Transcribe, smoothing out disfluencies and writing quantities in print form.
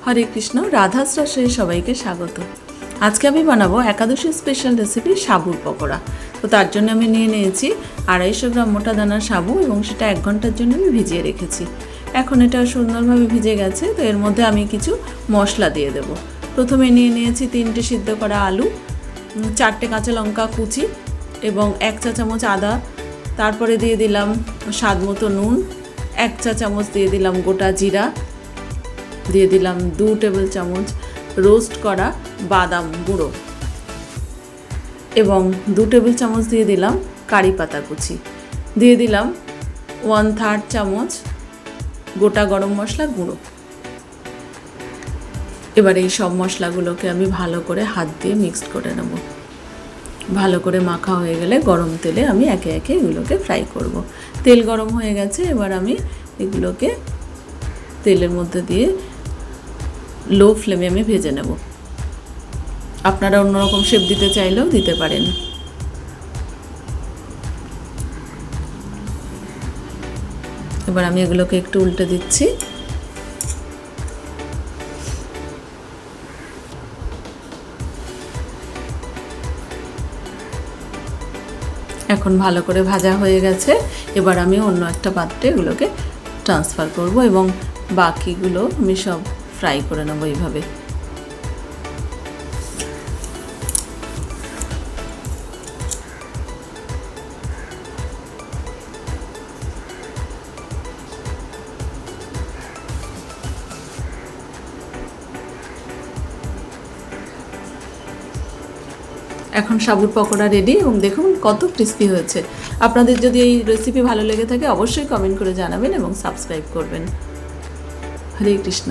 হরে কৃষ্ণ, রাধাস রসে সবাইকে স্বাগত। আজকে আমি বানাবো একাদশী স্পেশাল রেসিপি সাবুর পকোড়া। তো তার জন্য আমি নিয়ে নিয়েছি 250 গ্রাম মোটা দানার সাবু এবং সেটা 1 ঘন্টার জন্য আমি ভিজিয়ে রেখেছি। এখন এটা সুন্দরভাবে ভিজে গেছে। তো এর মধ্যে আমি কিছু মশলা দিয়ে দেব। প্রথমে নিয়ে নিয়েছি 3টে সিদ্ধ করা আলু, 4টে কাঁচা লঙ্কা কুচি এবং 1 চা চামচ আদা। তারপরে দিয়ে দিলাম স্বাদ মতো নুন, 1 চা চামচ দিয়ে দিলাম গোটা জিরা, দিয়ে দিলাম 2 টেবিল চামচ রোস্ট করা বাদাম গুঁড়ো এবং 2 টেবিল চামচ দিয়ে দিলাম কারি পাতা কুচি, দিয়ে দিলাম 1/3 চামচ গোটা গরম মশলা গুঁড়ো। এবার এই সব মশলাগুলোকে আমি ভালো করে হাত দিয়ে মিক্সড করে নেব। ভালো করে মাখা হয়ে গেলে গরম তেলে আমি একে একে এগুলোকে ফ্রাই করব। তেল গরম হয়ে গেছে, এবার আমি এগুলোকে তেলের মধ্যে দিয়ে লো ফ্লেমে আমি ভেজে নেব। আপনারা অন্যরকম শেপ দিতে চাইলেও দিতে পারেন। এবার আমি এগুলোকে একটু উল্টে দিচ্ছি। এখন ভালো করে ভাজা হয়ে গেছে। এবার আমি অন্য একটা পাত্রে এগুলোকে ট্রান্সফার করব এবং বাকিগুলো আমি সব ফ্রাই করে নেব এইভাবে। এখন সাবুর পকোড়া রেডি এবং দেখুন কত ক্রিস্পি হয়েছে। আপনাদের যদি এই রেসিপি ভালো লেগে থাকে অবশ্যই কমেন্ট করে জানাবেন এবং সাবস্ক্রাইব করবেন। হরে কৃষ্ণ।